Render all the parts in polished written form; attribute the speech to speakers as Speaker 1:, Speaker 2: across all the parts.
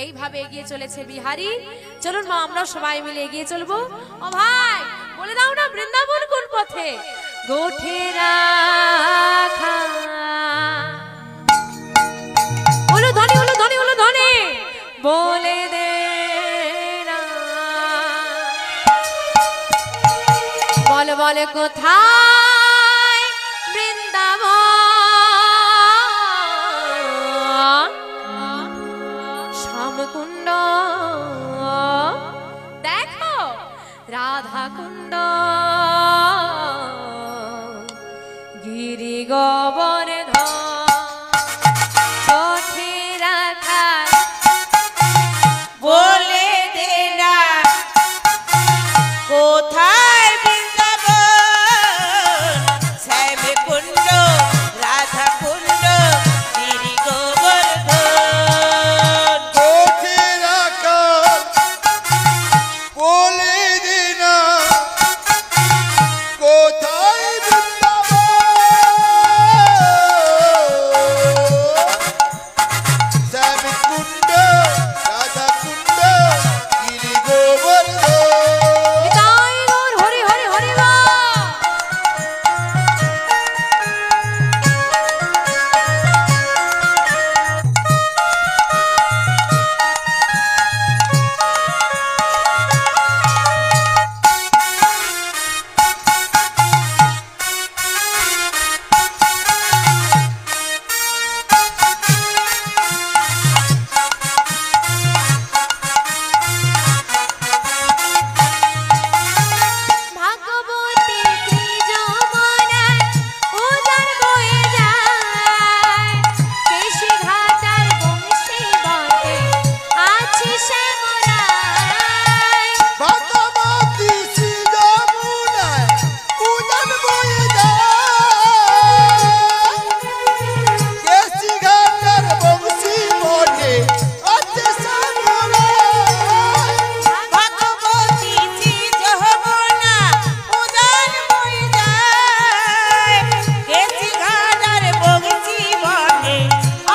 Speaker 1: এইভাবে এগিয়ে চলেছে বিহারী। চলুন মা আমরা সবাই মিলে এগিয়ে চলবো। ও ভাই বলে দাও না বৃন্দাবন কোন পথে? গোঠে রাখা হলো ধনে হলো ধনে হলো ধনে বলে দে না, বল বল কোথায় বৃন্দাবন শ্যামকুণ্ড দেখো রাধা কুণ্ড গিরি গোবর্ধন গোঠে রাখা
Speaker 2: বলে দে না কোথায় বৃন্দাবন শ্যামকুণ্ড রাধা কুণ্ড গিরি গোবর্ধন
Speaker 3: গোঠে রাখা বলে দে না কোথায় শ্যামকুণ্ড রাধা কুণ্ড গিরি গোবর্ধন।
Speaker 1: তাই গৌর হরি হরি হরি বা ভাগবতী ত্রিযমনায় উজার বয়ে যায়, কেশি ঘাটার বংশী বটে আছে শ্যামরায়।
Speaker 3: ভাগবতী শ্রী যমুনায় উজান বয়ে যায়, কেশি ঘাটার বংশী বটে আছে শ্যামরায়।
Speaker 2: ভগবতী শ্রী যমুনা উজান বয়ে যায়, কেশি ঘাটার বংশী বটে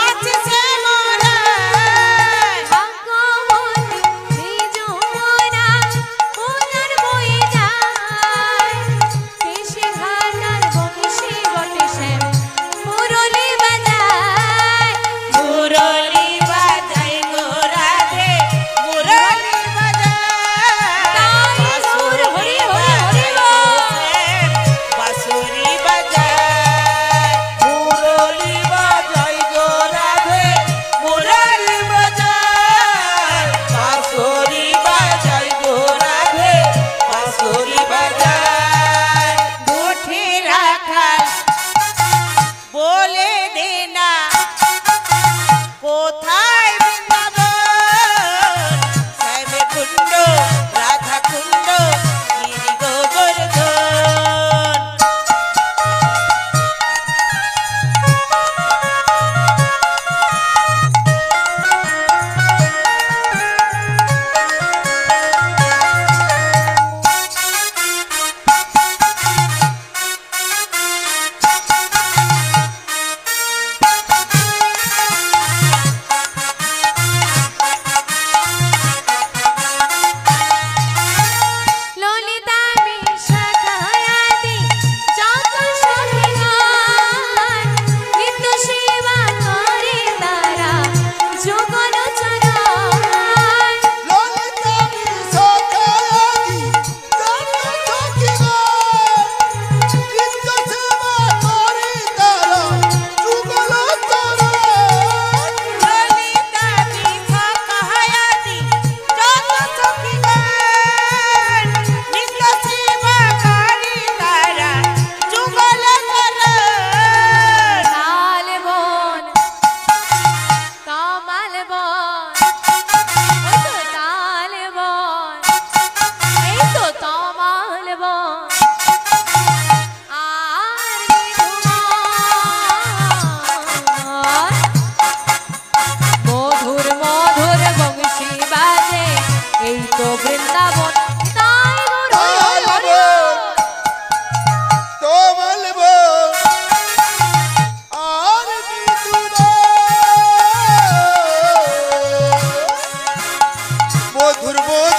Speaker 2: আছে শ্যামরায়।
Speaker 1: ভাগবতী ত্রিযমনায় উজার বয়ে যায়, কেশি ঘাটার বংশী বটে শ্যাম মুরলী বাজায়।
Speaker 2: মুরলী বাজায় গো রাধে মুরলী বাজায়, বাঁশুর হরি হরি হরি বাঁশুরি বাজায়। মুরলী বাজায় গো রাধে মুরলী বাজায়, বাঁশুরি বাজায় গো রাধে বাঁশুরি বাজায়। গোঠে রাখা বলে দে না কোথায় বৃন্দাবন শ্যামকুণ্ড রাধা কুণ্ড গিরি গোবর্ধন।
Speaker 1: ললিতা বিশাখায়াদি যত সখীগণ, নিত্য সেবা করে তারা যুগল চরণ।
Speaker 3: ললিতা বিশাখায়াদি যত সখীগণ, নিত্য সেবা করে তারা যুগল চরণ।
Speaker 2: ললিতা বিশাখায়াদি যত সখীগণ, নিত্য সেবা করে তারা যুগল চরণ।
Speaker 1: লাল বন কমল বন ওই তো তাল বন, এই তো তমাল বন আর নিধুমন। মধুর মধুর বংশী বাজে এই তো বৃন্দাবন। তাই গৌর হরি হরি হরি
Speaker 3: তোমল বন আর নিতুমন। মধুর বোঝ